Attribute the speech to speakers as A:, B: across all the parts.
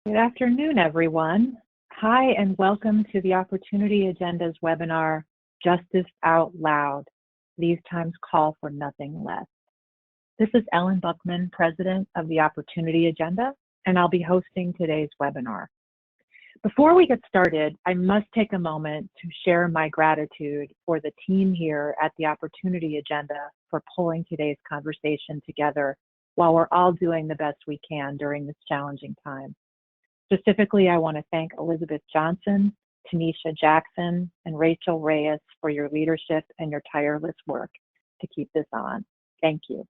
A: Good afternoon, everyone. Hi, and welcome to the Opportunity Agenda's webinar, Justice Out Loud. These times call for nothing less. This is Ellen Buchman, President of the Opportunity Agenda, and I'll be hosting today's webinar. Before we get started, I must take a moment to share my gratitude for the team here at the Opportunity Agenda for pulling today's conversation together while we're all doing the best we can during this challenging time. Specifically, I want to thank Elizabeth Johnson, Tanisha Jackson, and Rachel Reyes for your leadership and your tireless work to keep this on. Thank you.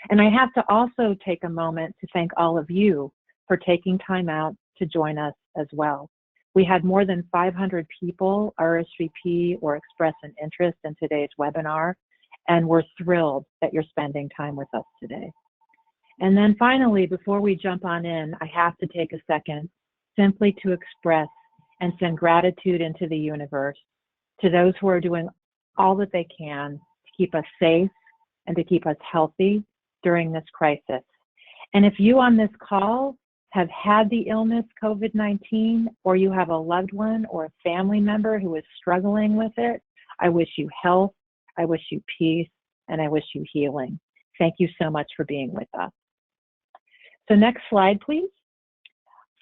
A: And I have to also take a moment to thank all of you for taking time out to join us as well. We had more than 500 people RSVP or express an interest in today's webinar, and we're thrilled that you're spending time with us today. And then finally, before we jump on in, I have to take a second simply to express and send gratitude into the universe to those who are doing all that they can to keep us safe and to keep us healthy during this crisis. And if you on this call have had the illness COVID-19, or you have a loved one or a family member who is struggling with it, I wish you health, I wish you peace, and I wish you healing. Thank you so much for being with us. So next slide, please.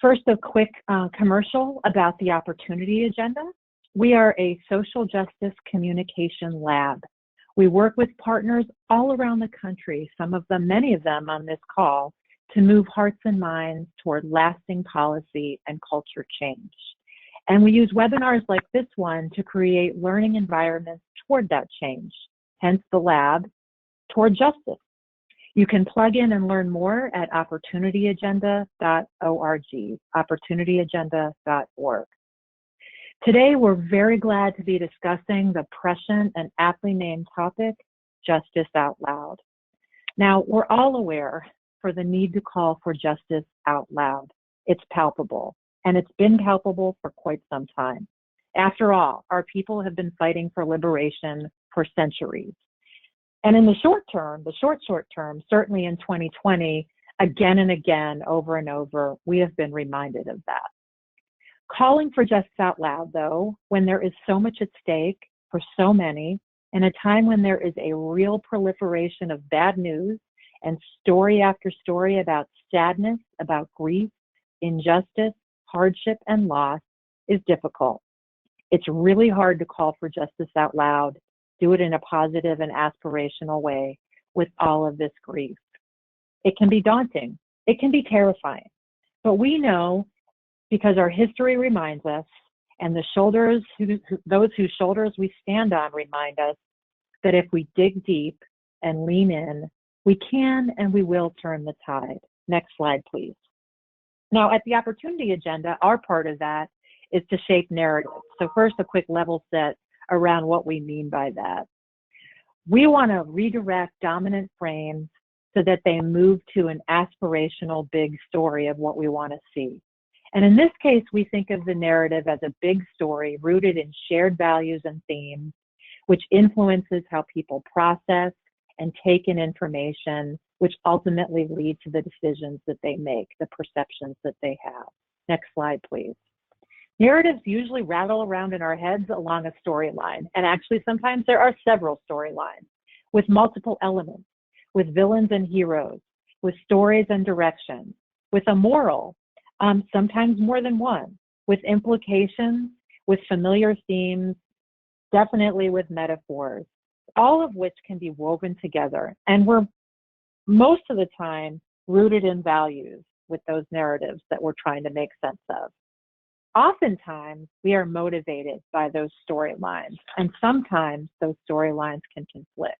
A: First, a quick commercial about the Opportunity Agenda. We are a social justice communication lab. We work with partners all around the country, many of them on this call, to move hearts and minds toward lasting policy and culture change. And we use webinars like this one to create learning environments toward that change, hence the lab, toward justice. You can plug in and learn more at opportunityagenda.org, opportunityagenda.org. Today, we're very glad to be discussing the prescient and aptly named topic, Justice Out Loud. Now, we're all aware for the need to call for justice out loud. It's palpable, and it's been palpable for quite some time. After all, our people have been fighting for liberation for centuries. And in the short term, certainly in 2020, again and again, over and over, we have been reminded of that. Calling for justice out loud, though, when there is so much at stake for so many, in a time when there is a real proliferation of bad news and story after story about sadness, about grief, injustice, hardship, and loss, is difficult. It's really hard to call for justice out loud, do it in a positive and aspirational way with all of this grief. It can be daunting. It can be terrifying. But we know, because our history reminds us, and those whose shoulders we stand on remind us, that if we dig deep and lean in, we can and we will turn the tide. Next slide, please. Now, at the Opportunity Agenda, our part of that is to shape narratives. So first, a quick level set around what we mean by that. We want to redirect dominant frames so that they move to an aspirational big story of what we want to see. And in this case, we think of the narrative as a big story rooted in shared values and themes, which influences how people process and take in information, which ultimately lead to the decisions that they make, the perceptions that they have. Next slide, please. Narratives usually rattle around in our heads along a storyline, and actually sometimes there are several storylines with multiple elements, with villains and heroes, with stories and directions, with a moral, sometimes more than one, with implications, with familiar themes, definitely with metaphors, all of which can be woven together, and we're most of the time rooted in values with those narratives that we're trying to make sense of. Oftentimes, we are motivated by those storylines, and sometimes those storylines can conflict.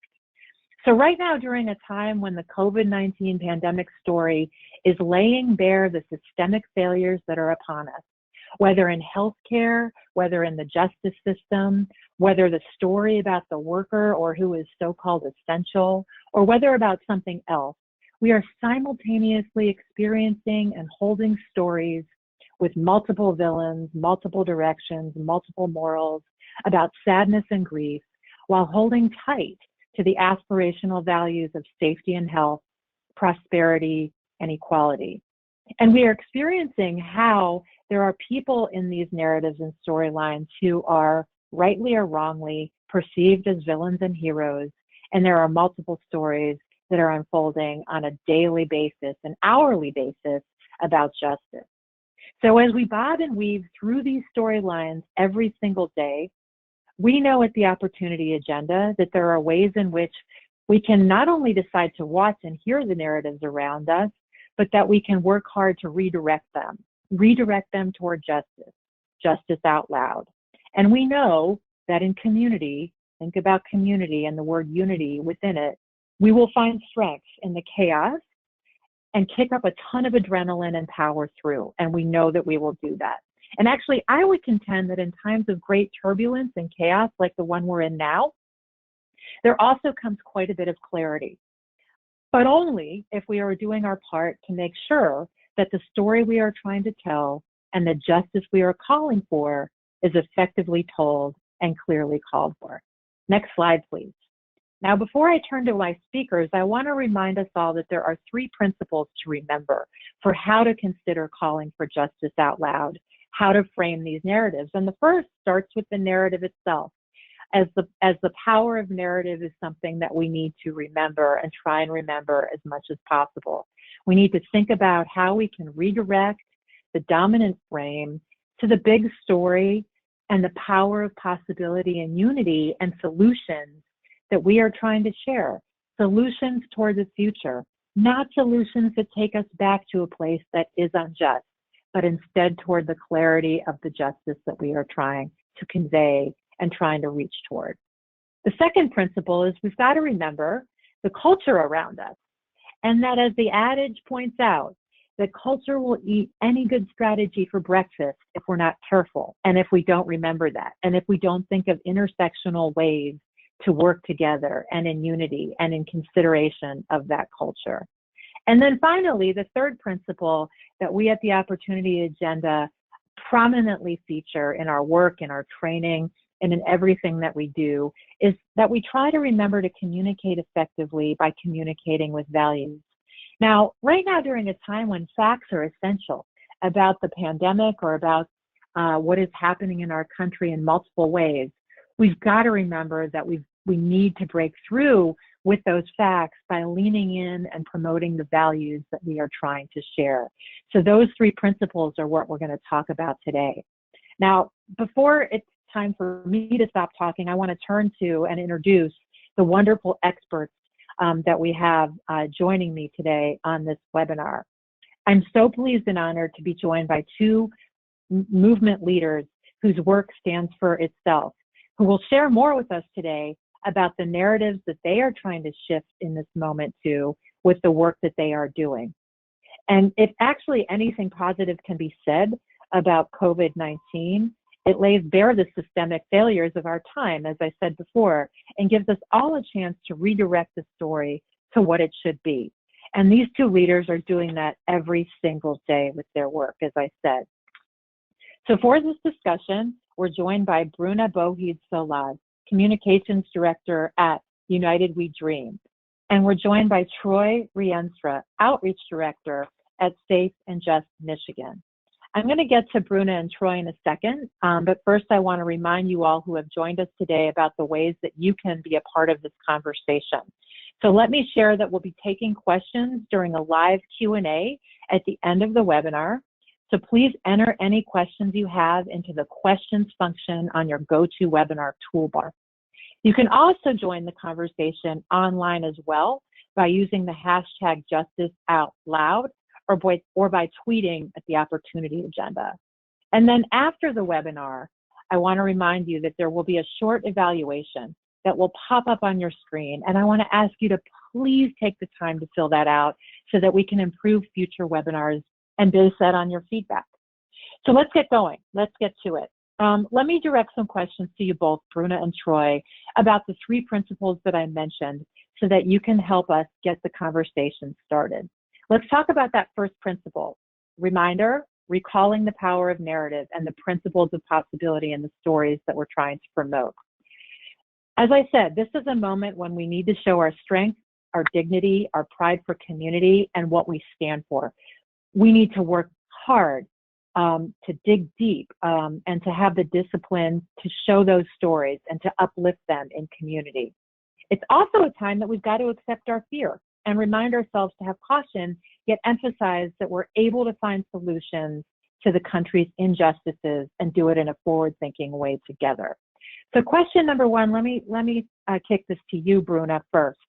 A: So right now, during a time when the COVID-19 pandemic story is laying bare the systemic failures that are upon us, whether in healthcare, whether in the justice system, whether the story about the worker or who is so-called essential, or whether about something else, we are simultaneously experiencing and holding stories with multiple villains, multiple directions, multiple morals, about sadness and grief, while holding tight to the aspirational values of safety and health, prosperity, and equality. And we are experiencing how there are people in these narratives and storylines who are rightly or wrongly perceived as villains and heroes. And there are multiple stories that are unfolding on a daily basis, an hourly basis about justice. So as we bob and weave through these storylines every single day, we know at the Opportunity Agenda that there are ways in which we can not only decide to watch and hear the narratives around us, but that we can work hard to redirect them toward justice out loud. And we know that in community, think about community and the word unity within it, we will find strength in the chaos and kick up a ton of adrenaline and power through. And we know that we will do that. And actually, I would contend that in times of great turbulence and chaos like the one we're in now, there also comes quite a bit of clarity, but only if we are doing our part to make sure that the story we are trying to tell and the justice we are calling for is effectively told and clearly called for. Next slide, please. Now, before I turn to my speakers, I want to remind us all that there are 3 principles to remember for how to consider calling for justice out loud, how to frame these narratives. And the first starts with the narrative itself. As the power of narrative is something that we need to remember and try and remember as much as possible. We need to think about how we can redirect the dominant frame to the big story and the power of possibility and unity and solutions that we are trying to share. Solutions toward the future, not solutions that take us back to a place that is unjust, but instead toward the clarity of the justice that we are trying to convey and trying to reach toward. The second principle is we've got to remember the culture around us, and that, as the adage points out, that culture will eat any good strategy for breakfast if we're not careful, and if we don't remember that, and if we don't think of intersectional ways to work together and in unity and in consideration of that culture. And then finally, the third principle that we at the Opportunity Agenda prominently feature in our work, in our training, and in everything that we do is that we try to remember to communicate effectively by communicating with values. Now, right now, during a time when facts are essential about the pandemic or about what is happening in our country in multiple ways, we've got to remember that we need to break through with those facts by leaning in and promoting the values that we are trying to share. So those 3 principles are what we're going to talk about today. Now, before it's time for me to stop talking, I want to turn to and introduce the wonderful experts that we have joining me today on this webinar. I'm so pleased and honored to be joined by 2 movement leaders whose work stands for itself, who will share more with us today about the narratives that they are trying to shift in this moment too with the work that they are doing. And if actually anything positive can be said about COVID-19, it lays bare the systemic failures of our time, as I said before, and gives us all a chance to redirect the story to what it should be. And these 2 leaders are doing that every single day with their work, as I said. So for this discussion, we're joined by Bruna Bouhid-Sollod, Communications Director at United We Dream. And we're joined by Troy Rienstra, Outreach Director at Safe and Just Michigan. I'm going to get to Bruna and Troy in a second, but first I want to remind you all who have joined us today about the ways that you can be a part of this conversation. So let me share that we'll be taking questions during a live Q&A at the end of the webinar. So please enter any questions you have into the questions function on your GoToWebinar toolbar. You can also join the conversation online as well by using the hashtag #JusticeOutLoud or by tweeting at the Opportunity Agenda. And then after the webinar, I want to remind you that there will be a short evaluation that will pop up on your screen. And I want to ask you to please take the time to fill that out so that we can improve future webinars and base that on your feedback. So let's get going. Let's get to it. Let me direct some questions to you both, Bruna and Troy, about the 3 principles that I mentioned so that you can help us get the conversation started. Let's talk about that first principle. Reminder, recalling the power of narrative and the principles of possibility in the stories that we're trying to promote. As I said, this is a moment when we need to show our strength, our dignity, our pride for community, and what we stand for. we need to work hard to dig deep and to have the discipline to show those stories and to uplift them in community. It's also a time that we've got to accept our fear and remind ourselves to have caution, yet emphasize that we're able to find solutions to the country's injustices and do it in a forward-thinking way together. So question number one, let me kick this to you, Bruna, first.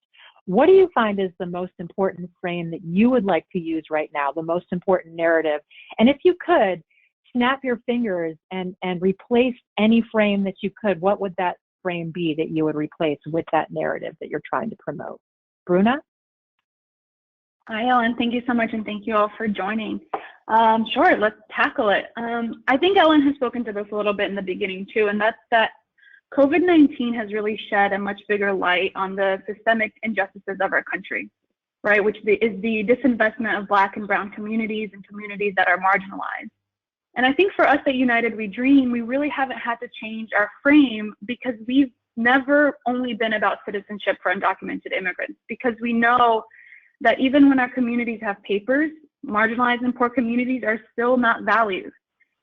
A: What do you find is the most important frame that you would like to use right now, the most important narrative? And if you could, snap your fingers and replace any frame that you could, what would that frame be that you would replace with that narrative that you're trying to promote? Bruna?
B: Hi, Ellen. Thank you so much, and thank you all for joining. Sure, let's tackle it. I think Ellen has spoken to this a little bit in the beginning too, and that's that COVID-19 has really shed a much bigger light on the systemic injustices of our country, right? Which is the disinvestment of Black and Brown communities and communities that are marginalized. And I think for us at United We Dream, we really haven't had to change our frame because we've never only been about citizenship for undocumented immigrants, because we know that even when our communities have papers, marginalized and poor communities are still not valued.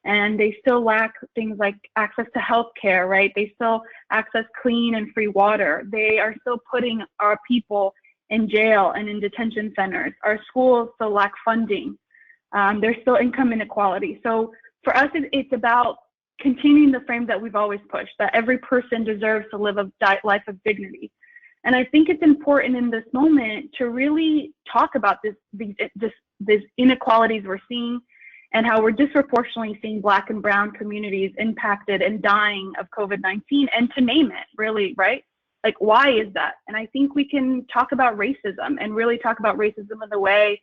B: And they still lack things like access to health care, right? They still access clean and free water. They are still putting our people in jail and in detention centers. Our schools still lack funding. There's still income inequality. So for us, it's about continuing the frame that we've always pushed, that every person deserves to live a life of dignity. And I think it's important in this moment to really talk about these inequalities we're seeing and how we're disproportionately seeing Black and Brown communities impacted and dying of COVID-19, and to name it, really, right? Like, why is that? And I think we can talk about racism and really talk about racism in the way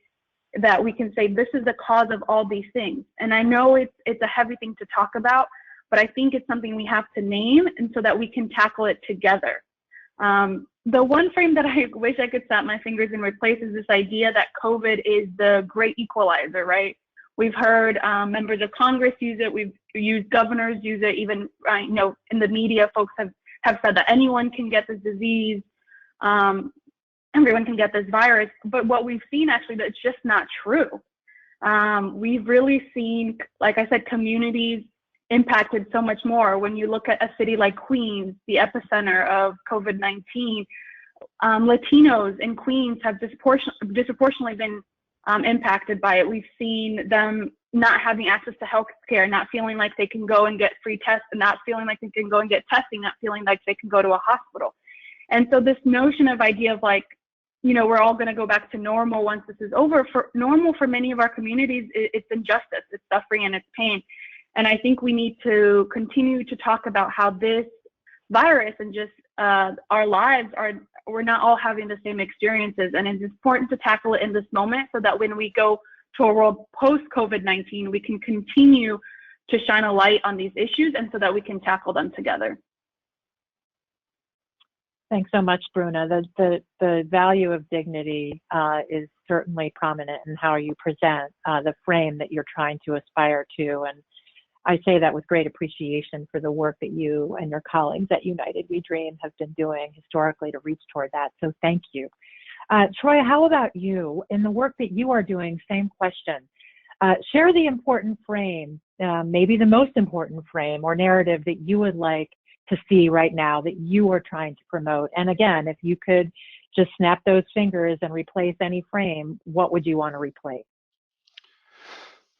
B: that we can say this is the cause of all these things. And I know it's a heavy thing to talk about, but I think it's something we have to name, and so that we can tackle it together. The one frame that I wish I could snap my fingers and replace is this idea that COVID is the great equalizer, right? We've heard members of Congress use it. We've used governors use it. Even in the media, folks have said that anyone can get this disease, everyone can get this virus. But what we've seen actually, that's just not true. We've really seen, like I said, communities impacted so much more. When you look at a city like Queens, the epicenter of COVID-19, Latinos in Queens have disproportionately been impacted by it. We've seen them not having access to health care, not feeling like they can go and get free tests, and not feeling like they can go and get testing, not feeling like they can go to a hospital. And so this notion of idea of like, we're all going to go back to normal once this is over. Normal for many of our communities, it's injustice, it's suffering, and it's pain. And I think we need to continue to talk about how this virus and just our lives we're not all having the same experiences. And it's important to tackle it in this moment so that when we go to a world post-COVID-19, we can continue to shine a light on these issues and so that we can tackle them together.
A: Thanks so much, Bruna. The value of dignity is certainly prominent in how you present the frame that you're trying to aspire to. And I say that with great appreciation for the work that you and your colleagues at United We Dream have been doing historically to reach toward that. So thank you. Troy, how about you? In the work that you are doing, same question. Share the important frame, maybe the most important frame or narrative that you would like to see right now that you are trying to promote. And again, if you could just snap those fingers and replace any frame, what would you want to replace?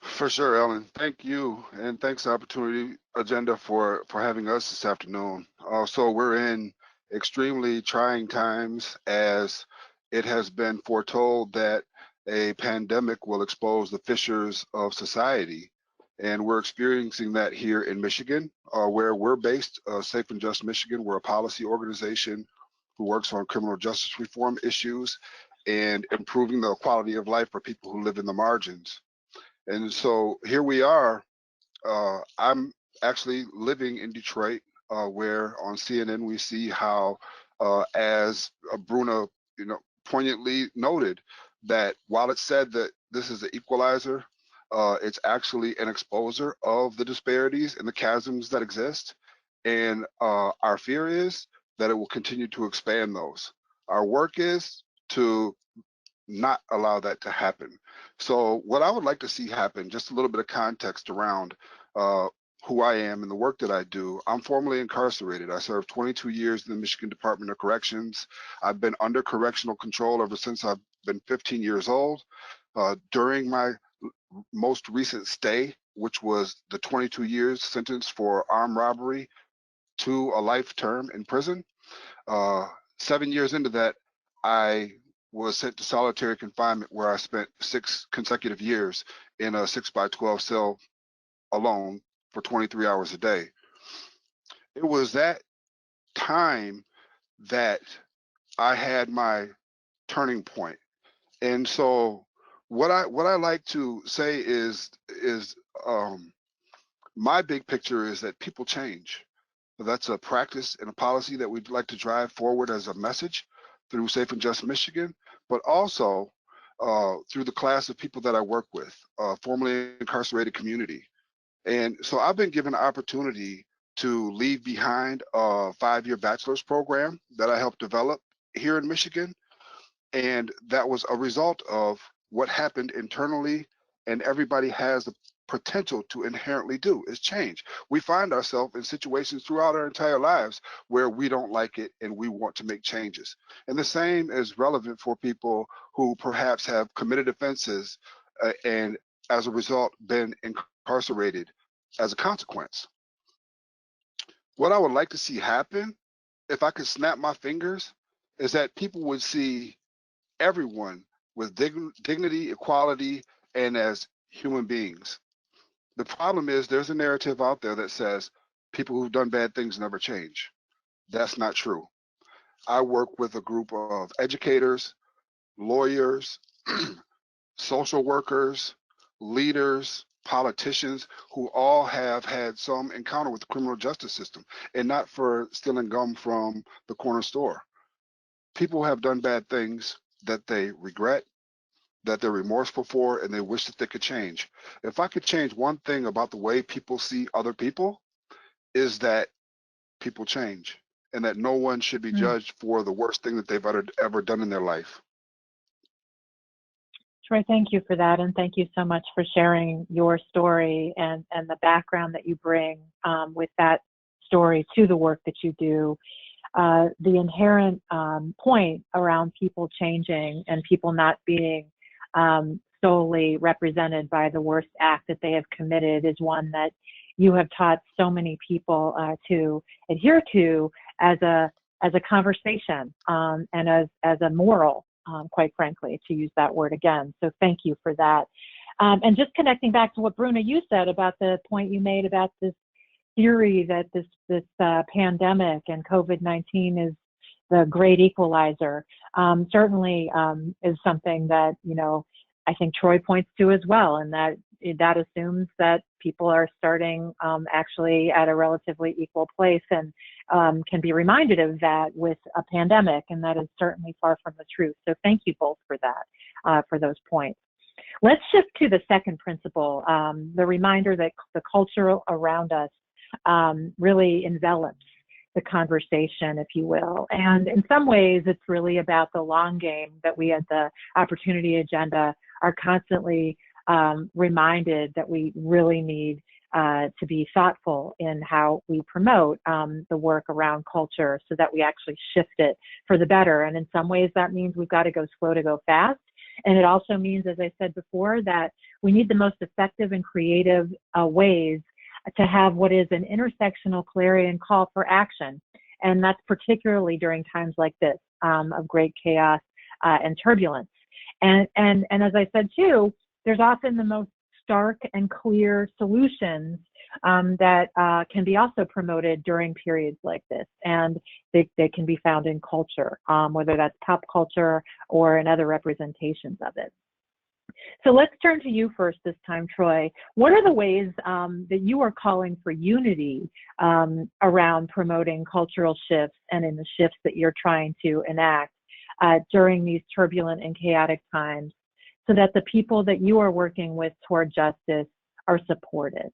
C: For sure, Ellen. Thank you, and thanks the Opportunity Agenda for having us this afternoon. So we're in extremely trying times, as it has been foretold that a pandemic will expose the fissures of society. And we're experiencing that here in Michigan, where we're based, Safe and Just Michigan. We're a policy organization who works on criminal justice reform issues and improving the quality of life for people who live in the margins. And so here we are. I'm actually living in Detroit, where on CNN we see how, as Bruna, poignantly noted, that while it's said that this is an equalizer, it's actually an exposer of the disparities and the chasms that exist. And our fear is that it will continue to expand those. Our work is to not allow that to happen. So what I would like to see happen, just a little bit of context around who I am and the work that I do. I'm formerly incarcerated. I served 22 years in the Michigan Department of Corrections. I've been under correctional control ever since I've been 15 years old. During my most recent stay, which was the 22 years sentence for armed robbery to a life term in prison, 7 years into that, I was sent to solitary confinement, where I spent 6 consecutive years in a 6x12 cell alone for 23 hours a day. It was that time that I had my turning point. And so what I like to say is my big picture is that people change. That's a practice and a policy that we'd like to drive forward as a message through Safe and Just Michigan, but also through the class of people that I work with, formerly incarcerated community. And so I've been given the opportunity to leave behind a 5-year bachelor's program that I helped develop here in Michigan. And that was a result of what happened internally, and everybody has the potential to inherently do is change. We find ourselves in situations throughout our entire lives where we don't like it and we want to make changes. And the same is relevant for people who perhaps have committed offenses and as a result been incarcerated as a consequence. What I would like to see happen, if I could snap my fingers, is that people would see everyone with dignity, equality, and as human beings. The problem is there's a narrative out there that says people who've done bad things never change. That's not true. I work with a group of educators, lawyers, social workers, leaders, politicians who all have had some encounter with the criminal justice system, and not for stealing gum from the corner store. People have done bad things that they regret, that they're remorseful for, and they wish that they could change. If I could change one thing about the way people see other people, is that people change, and that no one should be judged for the worst thing that they've ever done in their life.
A: Troy, thank you for that, and thank you so much for sharing your story and the background that you bring with that story to the work that you do. The inherent point around people changing and people not being solely represented by the worst act that they have committed is one that you have taught so many people to adhere to as a conversation and as a moral, quite frankly, to use that word again. So thank you for that. And just connecting back to what Bruna, you said about the point you made about this theory that this pandemic and COVID-19 is the great equalizer, certainly is something that, you know, I think Troy points to as well, and that assumes that people are starting actually at a relatively equal place, and can be reminded of that with a pandemic, and that is certainly far from the truth. So thank you both for that, for those points. Let's shift to the second principle, the reminder that the culture around us really envelops the conversation, if you will. And in some ways, it's really about the long game that we at the Opportunity Agenda are constantly reminded that we really need to be thoughtful in how we promote the work around culture so that we actually shift it for the better. And in some ways, that means we've got to go slow to go fast. And it also means, as I said before, that we need the most effective and creative ways to have what is an intersectional clarion call for action. And that's particularly during times like this of great chaos and turbulence. And as I said too, there's often the most stark and clear solutions that can be also promoted during periods like this. And they can be found in culture, whether that's pop culture or in other representations of it. So let's turn to you first this time, Troy. What are the ways that you are calling for unity around promoting cultural shifts and in the shifts that you're trying to enact during these turbulent and chaotic times, so that the people that you are working with toward justice are supported?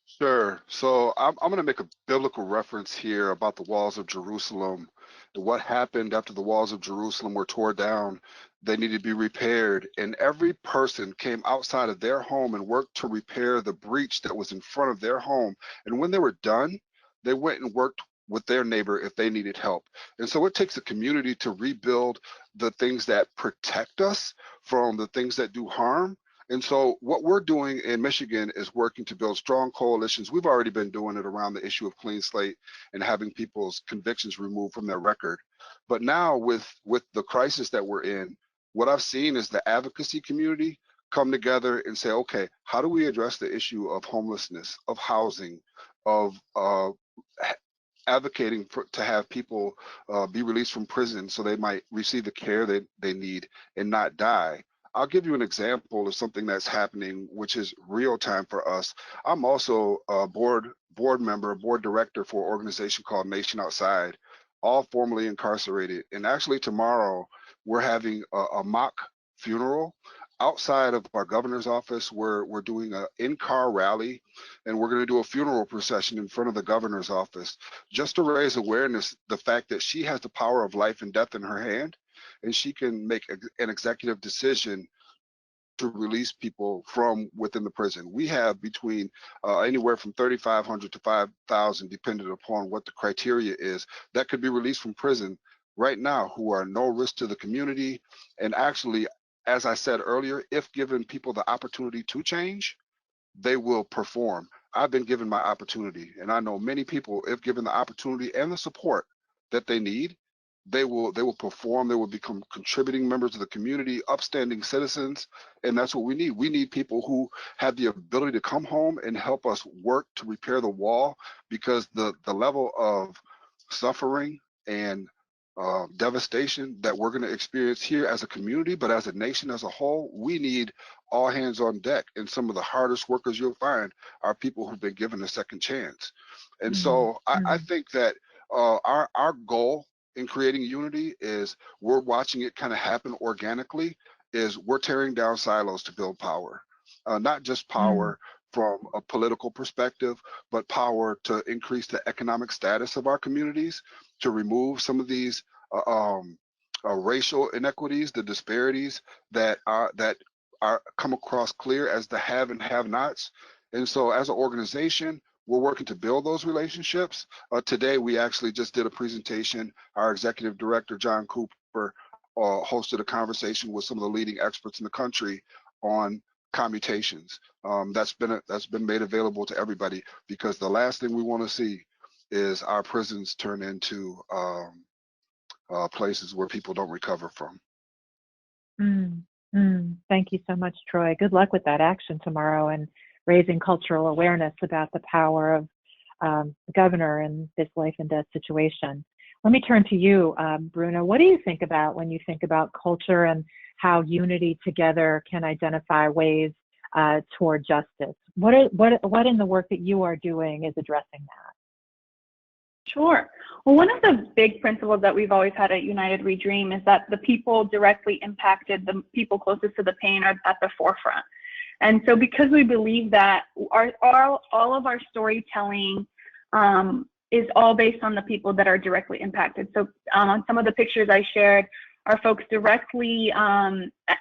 C: Sure. So I'm going to make a biblical reference here about the walls of Jerusalem what happened after the walls of Jerusalem were torn down. They needed to be repaired, and every person came outside of their home and worked to repair the breach that was in front of their home. And when they were done, they went and worked with their neighbor if they needed help. And so it takes a community to rebuild the things that protect us from the things that do harm. And so what we're doing in Michigan is working to build strong coalitions. We've already been doing it around the issue of clean slate and having people's convictions removed from their record. But now with the crisis that we're in, what I've seen is the advocacy community come together and say, okay, how do we address the issue of homelessness, of housing, of advocating to have people be released from prison so they might receive the care that they need and not die. I'll give you an example of something that's happening, which is real time for us. I'm also a board member, board director for an organization called Nation Outside, all formerly incarcerated. And actually tomorrow we're having a mock funeral outside of our governor's office. We're doing an in-car rally, and we're going to do a funeral procession in front of the governor's office just to raise awareness, the fact that she has the power of life and death in her hand, and she can make an executive decision to release people from within the prison. We have between anywhere from 3,500 to 5,000, depending upon what the criteria is, that could be released from prison right now, who are no risk to the community. And actually, as I said earlier, if given people the opportunity to change, they will perform. I've been given my opportunity, and I know many people, if given the opportunity and the support that they need, they will perform. They will become contributing members of the community, upstanding citizens, and that's what we need. We need people who have the ability to come home and help us work to repair the wall, because the level of suffering and devastation that we're going to experience here as a community, but as a nation as a whole, we need all hands on deck. And some of the hardest workers you'll find are people who've been given a second chance. And so I think that our goal in creating unity is, we're watching it kind of happen organically, is we're tearing down silos to build power, not just power from a political perspective, but power to increase the economic status of our communities, to remove some of these racial inequities, the disparities that are come across clear as the have and have-nots. And so as an organization, we're working to build those relationships. Today, we actually just did a presentation. Our executive director, John Cooper, hosted a conversation with some of the leading experts in the country on commutations. That's been made available to everybody, because the last thing we want to see is our prisons turn into places where people don't recover from.
A: Thank you so much, Troy. Good luck with that action tomorrow and raising cultural awareness about the power of the governor in this life and death situation. Let me turn to you, Bruna. What do you think about when you think about culture and how unity together can identify ways toward justice? What in the work that you are doing is addressing that?
B: Sure. Well, one of the big principles that we've always had at United We Dream is that the people directly impacted, the people closest to the pain, are at the forefront. And so because we believe that all of our storytelling is all based on the people that are directly impacted. So on some of the pictures I shared are folks directly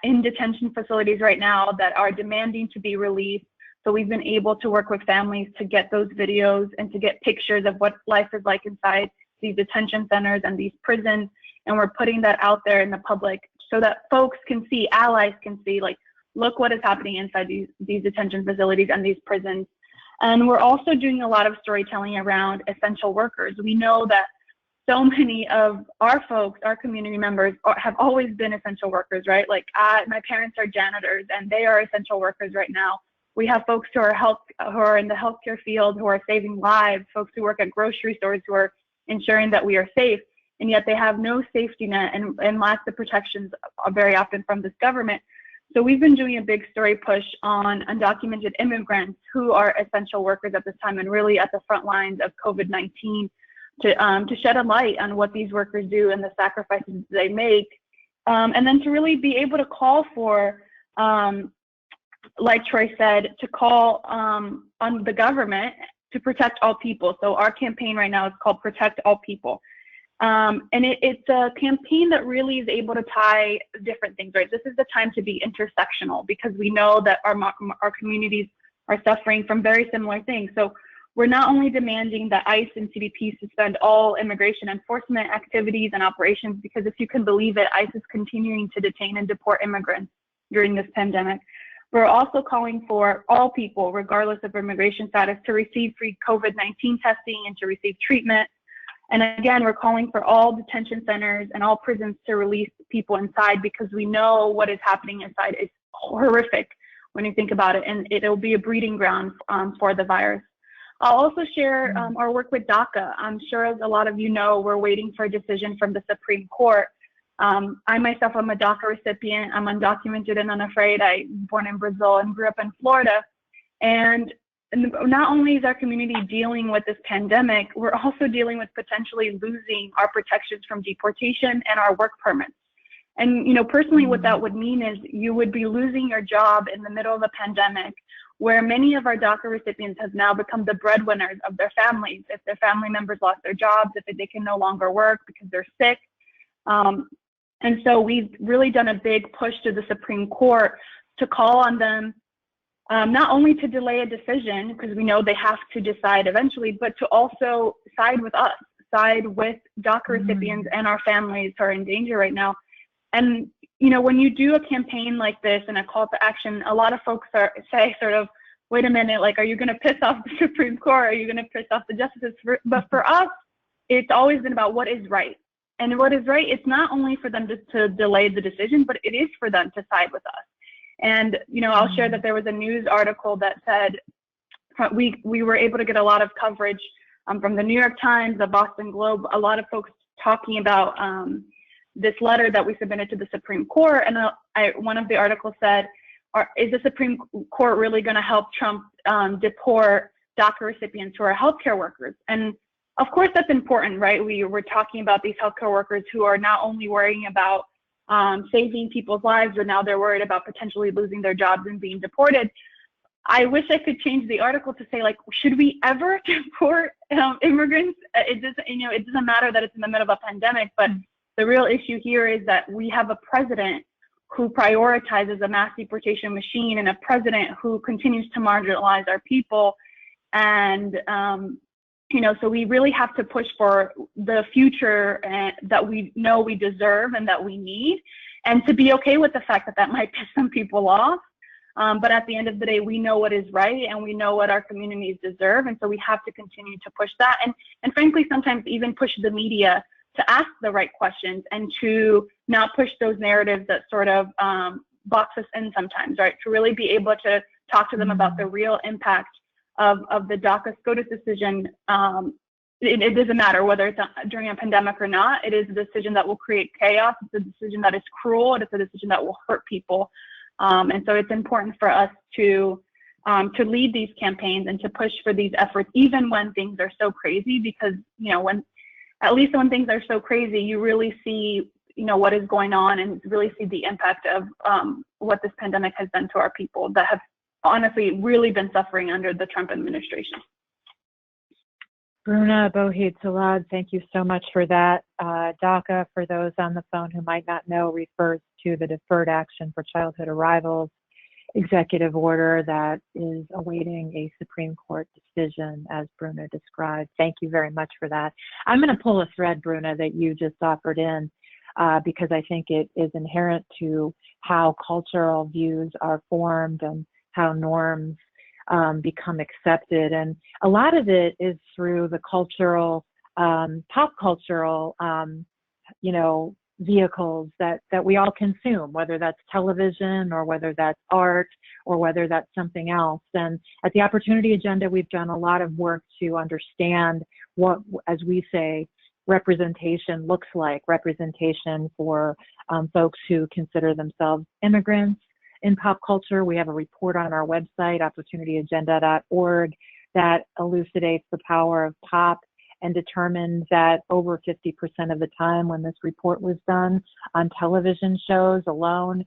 B: in detention facilities right now that are demanding to be released. So we've been able to work with families to get those videos and to get pictures of what life is like inside these detention centers and these prisons. And we're putting that out there in the public so that folks can see, allies can see, like, look what is happening inside these detention facilities and these prisons. And we're also doing a lot of storytelling around essential workers. We know that so many of our folks, our community members, have always been essential workers, right? Like my parents are janitors and they are essential workers right now. We have folks who are in the healthcare field who are saving lives, folks who work at grocery stores who are ensuring that we are safe, and yet they have no safety net and lack the protections very often from this government. So we've been doing a big story push on undocumented immigrants who are essential workers at this time and really at the front lines of COVID-19 to shed a light on what these workers do and the sacrifices they make, and then to really be able to call for, like Troy said, to call on the government to protect all people. So our campaign right now is called Protect All People. It's a campaign that really is able to tie different things, right? This is the time to be intersectional because we know that our communities are suffering from very similar things. So we're not only demanding that ICE and CBP suspend all immigration enforcement activities and operations, because if you can believe it, ICE is continuing to detain and deport immigrants during this pandemic. We're also calling for all people, regardless of immigration status, to receive free COVID-19 testing and to receive treatment. And again, we're calling for all detention centers and all prisons to release people inside because we know what is happening inside is horrific when you think about it, and it'll be a breeding ground for the virus. I'll also share our work with DACA. I'm sure as a lot of you know, we're waiting for a decision from the Supreme Court. I myself am a DACA recipient. I'm undocumented and unafraid. I was born in Brazil and grew up in Florida. And not only is our community dealing with this pandemic, we're also dealing with potentially losing our protections from deportation and our work permits. And, you know, personally, what that would mean is you would be losing your job in the middle of a pandemic where many of our DACA recipients have now become the breadwinners of their families. If their family members lost their jobs, if they can no longer work because they're sick. And so we've really done a big push to the Supreme Court to call on them not only to delay a decision, because we know they have to decide eventually, but to also side with us, side with DACA recipients and our families who are in danger right now. And, you know, when you do a campaign like this and a call to action, a lot of folks say sort of, wait a minute, like, are you going to piss off the Supreme Court? Are you going to piss off the justices? But for us, it's always been about what is right. And what is right, it's not only for them to delay the decision, but it is for them to side with us. And, you know, I'll share that there was a news article that said we were able to get a lot of coverage from the New York Times, the Boston Globe, a lot of folks talking about this letter that we submitted to the Supreme Court. And one of the articles said, is the Supreme Court really going to help Trump deport DACA recipients who are healthcare workers? And of course, that's important, right? We're talking about these healthcare workers who are not only worrying about saving people's lives, but now they're worried about potentially losing their jobs and being deported. I wish I could change the article to say, like, should we ever deport immigrants? It doesn't matter that it's in the middle of a pandemic, but the real issue here is that we have a president who prioritizes a mass deportation machine and a president who continues to marginalize our people. And, you know, so we really have to push for the future that we know we deserve and that we need, and to be okay with the fact that that might piss some people off. But at the end of the day, we know what is right and we know what our communities deserve. And so we have to continue to push that. And frankly, sometimes even push the media to ask the right questions and to not push those narratives that sort of box us in sometimes, right? To really be able to talk to them about the real impact of the DACA SCOTUS decision. It doesn't matter whether it's during a pandemic or not. It is a decision that will create chaos. It's a decision that is cruel. It's a decision that will hurt people. And so it's important for us to lead these campaigns and to push for these efforts, even when things are so crazy, because, you know, at least when things are so crazy, you really see, you know, what is going on and really see the impact of what this pandemic has done to our people that have honestly really been suffering under the Trump administration.
A: Bruna Bouhid-Sollod, thank you so much for that. DACA, for those on the phone who might not know, refers to the Deferred Action for Childhood Arrivals executive order that is awaiting a Supreme Court decision, as Bruna described. Thank you very much for that. I'm going to pull a thread, Bruna, that you just offered in, because I think it is inherent to how cultural views are formed and how norms become accepted. And a lot of it is through the cultural, pop cultural, you know, vehicles that we all consume, whether that's television or whether that's art or whether that's something else. And at the Opportunity Agenda, we've done a lot of work to understand what, as we say, representation looks like, representation for folks who consider themselves immigrants in pop culture. We have a report on our website, opportunityagenda.org, that elucidates the power of pop and determined that over 50% of the time when this report was done on television shows alone,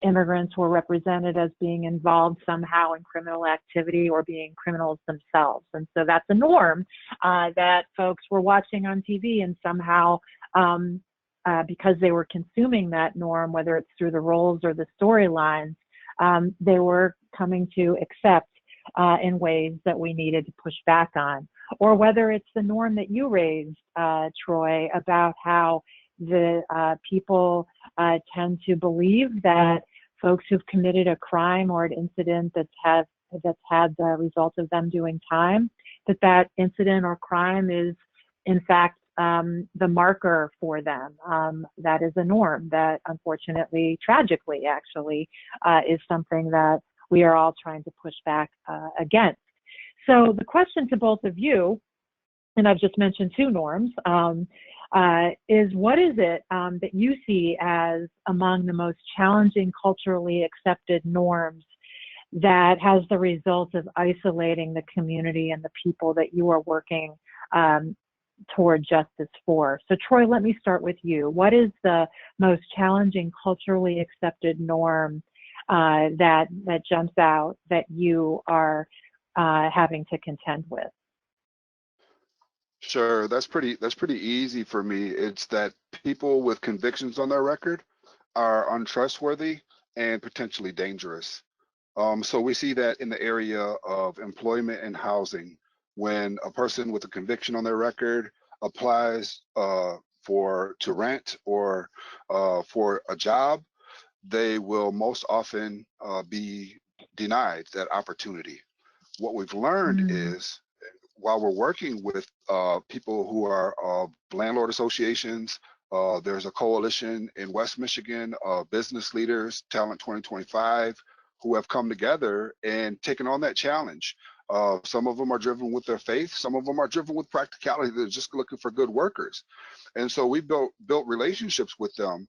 A: immigrants were represented as being involved somehow in criminal activity or being criminals themselves. And so that's a norm that folks were watching on TV, and somehow because they were consuming that norm, whether it's through the roles or the storylines, they were coming to accept in ways that we needed to push back on. Or whether it's the norm that you raised, Troy, about how the people tend to believe that folks who've committed a crime or an incident that's had the result of them doing time, that incident or crime is in fact the marker for them. That is a norm that, unfortunately, tragically actually, is something that we are all trying to push back against. So the question to both of you, and I've just mentioned two norms, is what is it that you see as among the most challenging culturally accepted norms that has the result of isolating the community and the people that you are working toward justice for? So Troy, let me start with you. What is the most challenging culturally accepted norm that jumps out that you are having to contend with?
C: Sure, that's pretty easy for me. It's that people with convictions on their record are untrustworthy and potentially dangerous. So we see that in the area of employment and housing. When a person with a conviction on their record applies to rent or for a job, they will most often be denied that opportunity. What we've learned is, while we're working with people who are landlord associations, there's a coalition in West Michigan of business leaders, Talent 2025, who have come together and taken on that challenge. Some of them are driven with their faith. Some of them are driven with practicality. They're just looking for good workers. And so we built relationships with them,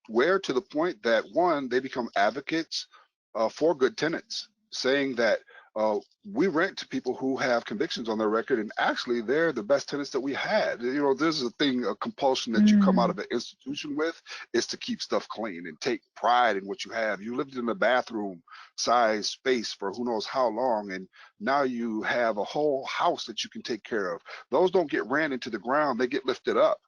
C: where to the point that, one, they become advocates for good tenants, saying that we rent to people who have convictions on their record, and actually they're the best tenants that we had. You know, there's a compulsion that you come out of an institution with, is to keep stuff clean and take pride in what you have. You lived in a bathroom size space for who knows how long, and now you have a whole house that you can take care of. Those don't get ran into the ground, they get lifted up.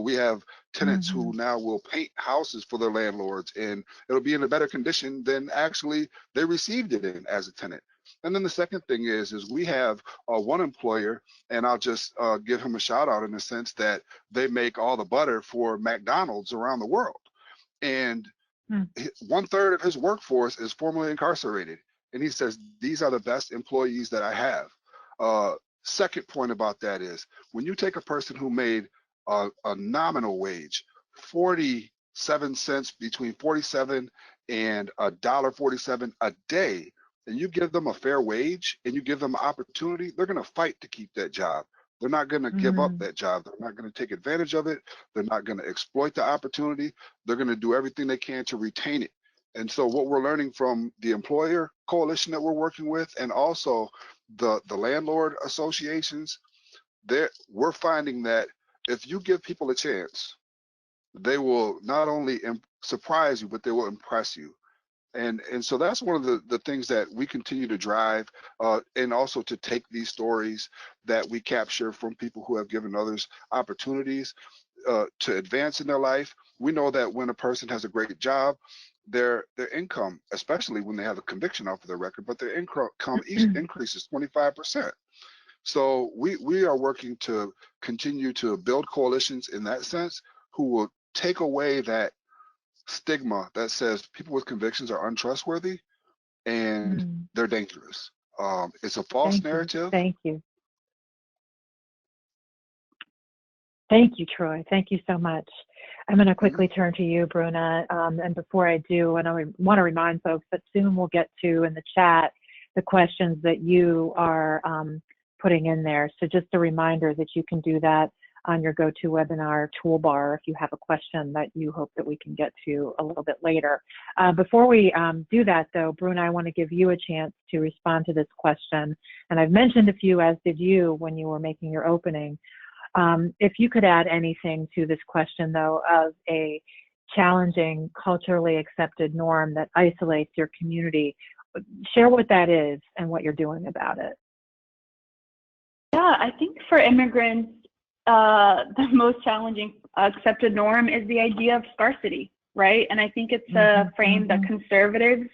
C: We have tenants who now will paint houses for their landlords, and it'll be in a better condition than actually they received it in as a tenant. And then the second thing is we have one employer, and I'll just give him a shout out in the sense that they make all the butter for McDonald's around the world. And 1/3 of his workforce is formerly incarcerated. And he says, these are the best employees that I have. Second point about that is, when you take a person who made a nominal wage, 47 cents, between 47 and $1.47 a day, and you give them a fair wage and you give them opportunity, they're going to fight to keep that job. They're not going to give up that job. They're not going to take advantage of it. They're not going to exploit the opportunity. They're going to do everything they can to retain it. And so what we're learning from the employer coalition that we're working with, and also the landlord associations, we're finding that if you give people a chance, they will not only surprise you, but they will impress you. And so that's one of the things that we continue to drive, and also to take these stories that we capture from people who have given others opportunities to advance in their life. We know that when a person has a great job, their income, especially when they have a conviction off of their record, but their income increases 25%. So we are working to continue to build coalitions in that sense, who will take away that stigma that says people with convictions are untrustworthy and they're dangerous. It's a false narrative.
A: Thank you. Thank you, Troy. Thank you so much. I'm going to quickly turn to you, Bruna. And before I do, and I want to remind folks that soon we'll get to in the chat the questions that you are putting in there. So just a reminder that you can do that on your GoToWebinar toolbar if you have a question that you hope that we can get to a little bit later. Before we do that, though, Bruna, I want to give you a chance to respond to this question. And I've mentioned a few, as did you, when you were making your opening. If you could add anything to this question, though, of a challenging culturally accepted norm that isolates your community. Share what that is and what you're doing about it.
B: Yeah, I think for immigrants, the most challenging accepted norm is the idea of scarcity, right? And I think it's a frame that conservatives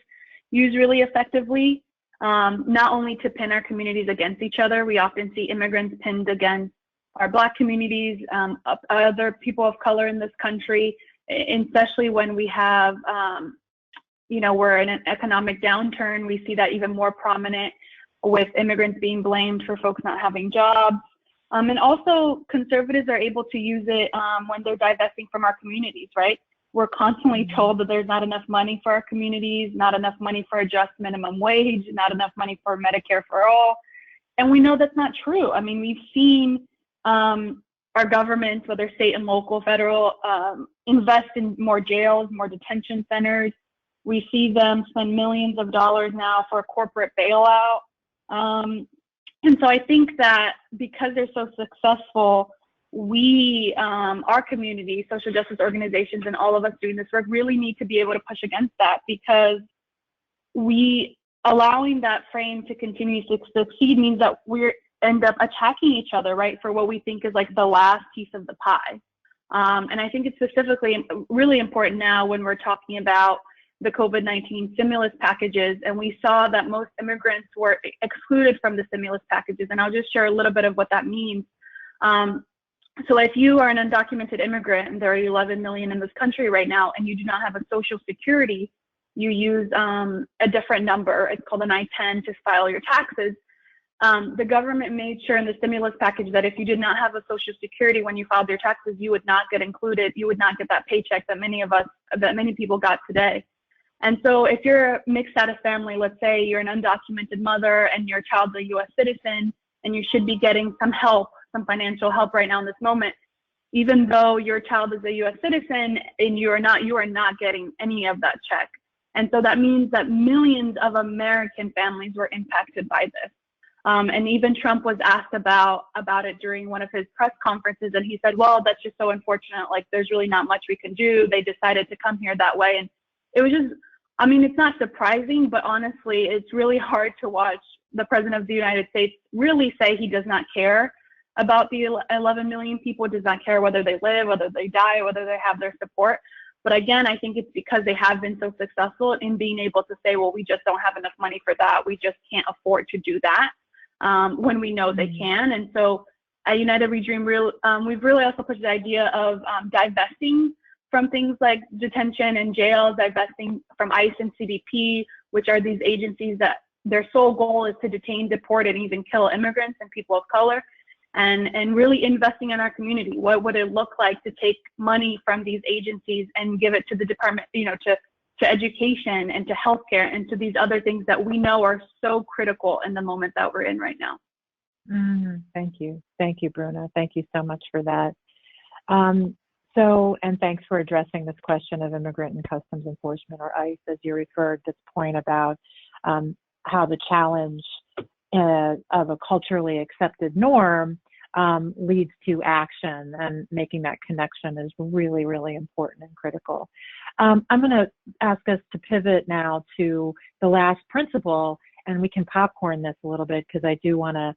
B: use really effectively, not only to pin our communities against each other. We often see immigrants pinned against our Black communities, other people of color in this country, especially when we have, we're in an economic downturn. We see that even more prominent with immigrants being blamed for folks not having jobs. And also conservatives are able to use it when they're divesting from our communities, right? We're constantly told that there's not enough money for our communities, not enough money for a just minimum wage, not enough money for Medicare for all. And we know that's not true. I mean, we've seen our governments, whether state and local, federal, invest in more jails, more detention centers. We see them spend millions of dollars now for a corporate bailout. And so I think that because they're so successful, we, our community, social justice organizations, and all of us doing this work really need to be able to push against that, because allowing that frame to continue to succeed means that we end up attacking each other, right, for what we think is like the last piece of the pie. And I think it's specifically really important now when we're talking about the COVID-19 stimulus packages, and we saw that most immigrants were excluded from the stimulus packages. And I'll just share a little bit of what that means. So if you are an undocumented immigrant, and there are 11 million in this country right now, and you do not have a social security, you use a different number. It's called an I-10 to file your taxes. The government made sure in the stimulus package that if you did not have a social security when you filed your taxes, you would not get included. You would not get that paycheck that many people got today. And so if you're a mixed status family, let's say you're an undocumented mother and your child's a U.S. citizen, and you should be getting some help, some financial help right now in this moment, even though your child is a U.S. citizen and you are not getting any of that check. And so that means that millions of American families were impacted by this. And even Trump was asked about it during one of his press conferences, and he said, well, that's just so unfortunate. Like, there's really not much we can do. They decided to come here that way. And it was just, I mean, it's not surprising, but honestly, it's really hard to watch the President of the United States really say he does not care about the 11 million people, does not care whether they live, whether they die, whether they have their support. But again, I think it's because they have been so successful in being able to say, well, we just don't have enough money for that. We just can't afford to do that, when we know they can. And so at United We Dream, we've really also pushed the idea of divesting from things like detention and jails, divesting from ICE and CBP, which are these agencies that their sole goal is to detain, deport, and even kill immigrants and people of color, and really investing in our community. What would it look like to take money from these agencies and give it to the department, to education and to healthcare and to these other things that we know are so critical in the moment that we're in right now.
A: Thank you. Thank you, Bruna. Thank you so much for that. And thanks for addressing this question of immigrant and customs enforcement, or ICE, as you referred, this point about how the challenge of a culturally accepted norm leads to action, and making that connection is really, really important and critical. I'm going to ask us to pivot now to the last principle, and we can popcorn this a little bit because I do want to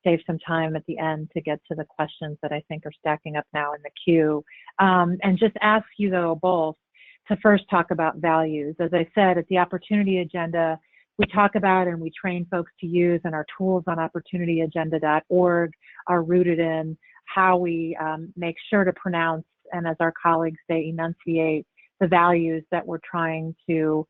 A: save some time at the end to get to the questions that I think are stacking up now in the queue. And just ask you, though, both to first talk about values. As I said, at the Opportunity Agenda, we talk about and we train folks to use, and our tools on opportunityagenda.org are rooted in how we make sure to pronounce, and as our colleagues say, enunciate the values that we're trying to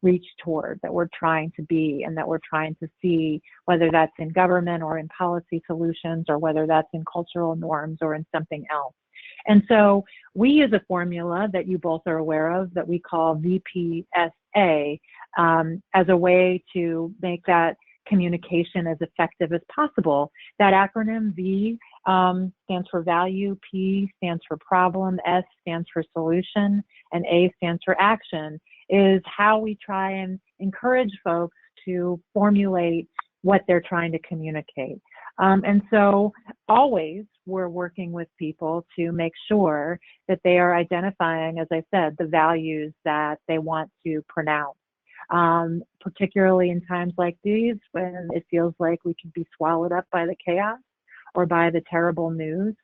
A: reach toward, that we're trying to be, and that we're trying to see, whether that's in government or in policy solutions, or whether that's in cultural norms or in something else. And so we use a formula that you both are aware of that we call VPSA as a way to make that communication as effective as possible. That acronym, V, stands for value, P stands for problem, S stands for solution, and A stands for action, is how we try and encourage folks to formulate what they're trying to communicate. And so always we're working with people to make sure that they are identifying, as I said, the values that they want to pronounce. Particularly in times like these when it feels like we can be swallowed up by the chaos or by the terrible news.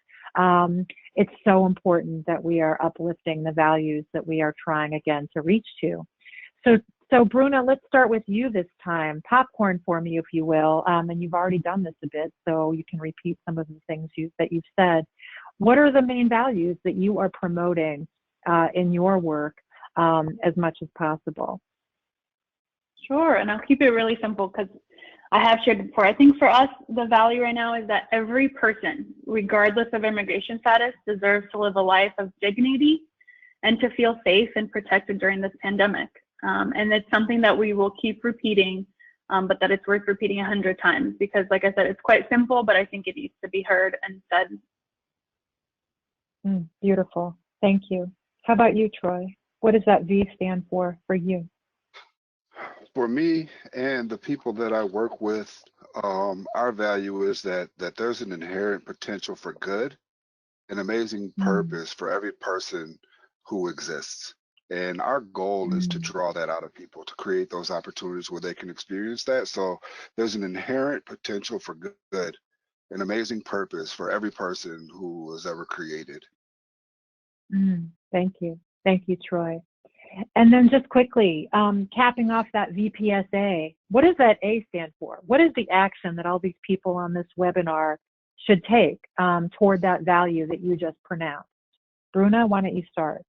A: It's so important that we are uplifting the values that we are trying again to reach to. So Bruna, let's start with you this time. Popcorn for me, if you will. And you've already done this a bit, so you can repeat some of the things that you've said. What are the main values that you are promoting in your work as much as possible?
B: Sure, and I'll keep it really simple because I have shared before. I think for us, the value right now is that every person, regardless of immigration status, deserves to live a life of dignity and to feel safe and protected during this pandemic. And it's something that we will keep repeating, but that it's worth repeating 100 times because, like I said, it's quite simple, but I think it needs to be heard and said.
A: Beautiful. Thank you. How about you, Troy? What does that V stand for you?
C: For me and the people that I work with, our value is that there's an inherent potential for good, an amazing purpose for every person who exists. And our goal is to draw that out of people, to create those opportunities where they can experience that. So there's an inherent potential for good, an amazing purpose for every person who was ever created.
A: Thank you. Thank you, Troy. And then just quickly, capping off that VPSA, what does that A stand for? What is the action that all these people on this webinar should take toward that value that you just pronounced? Bruna, why don't you start?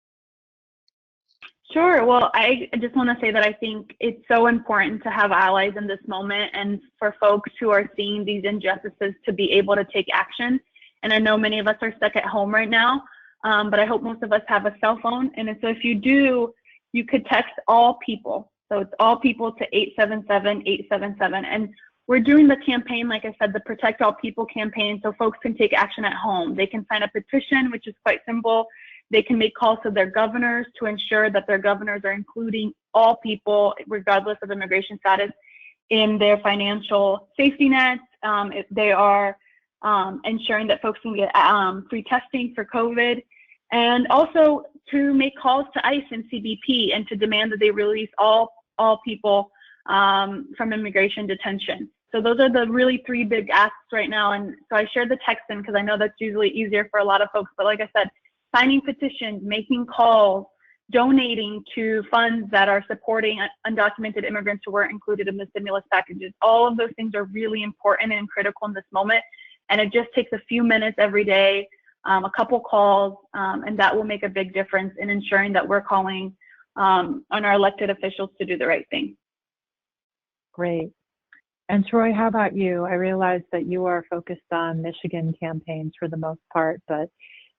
B: Sure. Well, I just want to say that I think it's so important to have allies in this moment and for folks who are seeing these injustices to be able to take action. And I know many of us are stuck at home right now, but I hope most of us have a cell phone. And so if you do, you could text all people. So it's all people to 877-877. And we're doing the campaign, like I said, the Protect All People campaign, so folks can take action at home. They can sign a petition, which is quite simple. They can make calls to their governors to ensure that their governors are including all people, regardless of immigration status, in their financial safety nets. If they are ensuring that folks can get free testing for COVID. And also to make calls to ICE and CBP and to demand that they release all people from immigration detention. So those are the really three big asks right now. And so I shared the text in because I know that's usually easier for a lot of folks. But like I said, signing petitions, making calls, donating to funds that are supporting undocumented immigrants who weren't included in the stimulus packages. All of those things are really important and critical in this moment. And it just takes a few minutes every day, a couple calls, and that will make a big difference in ensuring that we're calling on our elected officials to do the right thing.
A: Great. And Troy, how about you? I realize that you are focused on Michigan campaigns for the most part, but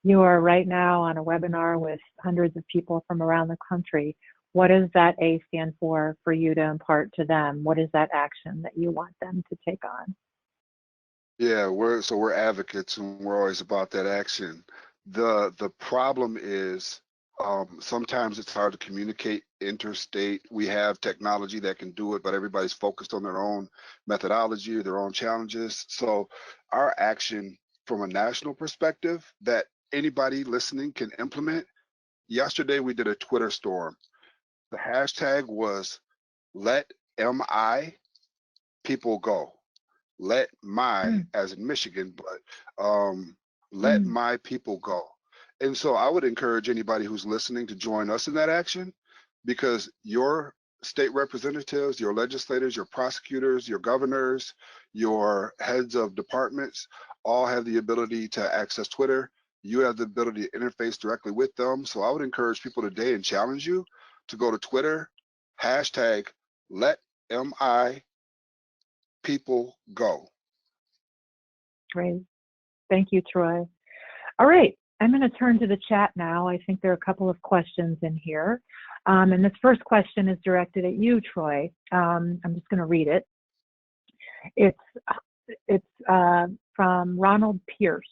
A: you are right now on a webinar with hundreds of people from around the country. What does that A stand for you to impart to them? What is that action that you want them to take on?
C: Yeah, we're advocates and we're always about that action. The problem is sometimes it's hard to communicate interstate. We have technology that can do it, but everybody's focused on their own methodology or their own challenges. So our action from a national perspective that anybody listening can implement. Yesterday we did a Twitter storm. The hashtag was let MI people go. Let my, as in Michigan, but let my people go. And so I would encourage anybody who's listening to join us in that action, because your state representatives, your legislators, your prosecutors, your governors, your heads of departments all have the ability to access Twitter. You have the ability to interface directly with them. So I would encourage people today and challenge you to go to Twitter, hashtag let MI people go.
A: Great. Thank you, Troy. All right. I'm going to turn to the chat now. I think there are a couple of questions in here. And this first question is directed at you, Troy. I'm just going to read it. It's from Ronald Pierce.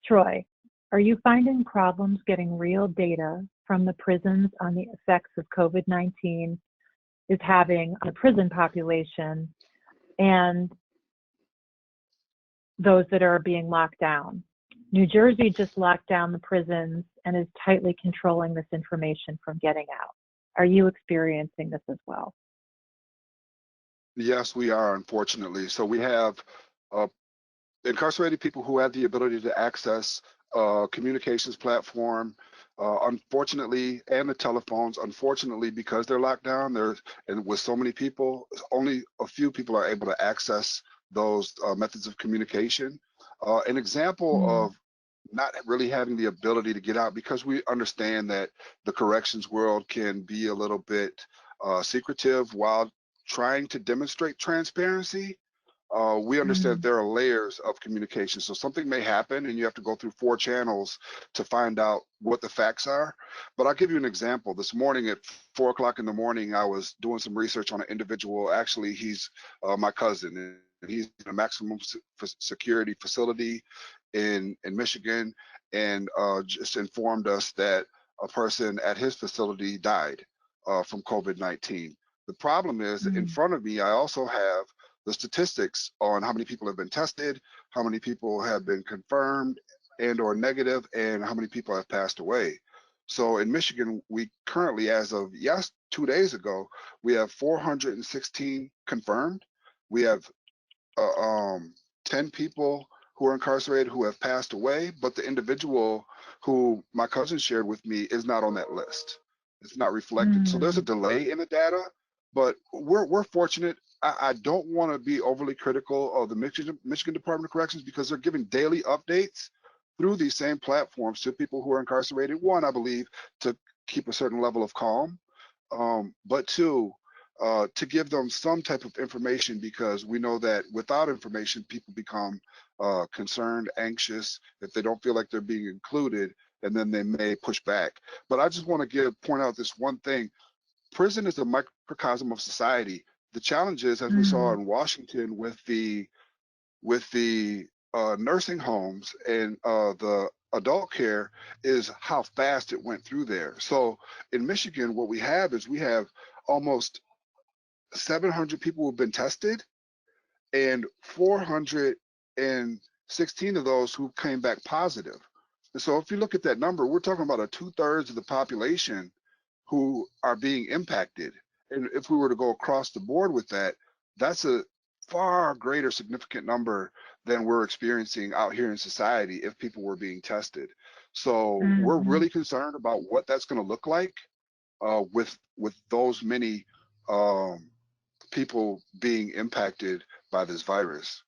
A: Troy, are you finding problems getting real data from the prisons on the effects of COVID-19 is having on the prison population and those that are being locked down? New Jersey just locked down the prisons and is tightly controlling this information from getting out. Are you experiencing this as well?
C: Yes, we are, unfortunately. So we have incarcerated people who have the ability to access communications platform, unfortunately, and the telephones. Unfortunately, because they're locked down, and with so many people, only a few people are able to access those methods of communication. An example of not really having the ability to get out, because we understand that the corrections world can be a little bit secretive while trying to demonstrate transparency. We understand there are layers of communication. So something may happen and you have to go through 4 channels to find out what the facts are. But I'll give you an example. This morning at 4 o'clock in the morning, I was doing some research on an individual. Actually, he's my cousin, and he's in a maximum security facility in Michigan, and just informed us that a person at his facility died from COVID-19. The problem is, in front of me, I also have the statistics on how many people have been tested, how many people have been confirmed and or negative, and how many people have passed away. So in Michigan, we currently, as of 2 days ago, we have 416 confirmed. We have 10 people who are incarcerated who have passed away, but the individual who my cousin shared with me is not on that list. It's not reflected. So there's a delay in the data, but we're fortunate. I don't want to be overly critical of the Michigan Department of Corrections, because they're giving daily updates through these same platforms to people who are incarcerated. One, I believe, to keep a certain level of calm, but two, to give them some type of information, because we know that without information, people become concerned, anxious, if they don't feel like they're being included, and then they may push back. But I just want to point out this one thing. Prison is a microcosm of society. The challenge is, as we saw in Washington with the nursing homes and the adult care, is how fast it went through there. So in Michigan, what we have is we have almost 700 people who've been tested, and 416 of those who came back positive. And so if you look at that number, we're talking about 2/3 of the population who are being impacted. And if we were to go across the board with that, that's a far greater significant number than we're experiencing out here in society if people were being tested. So we're really concerned about what that's going to look like with those many people being impacted by this virus.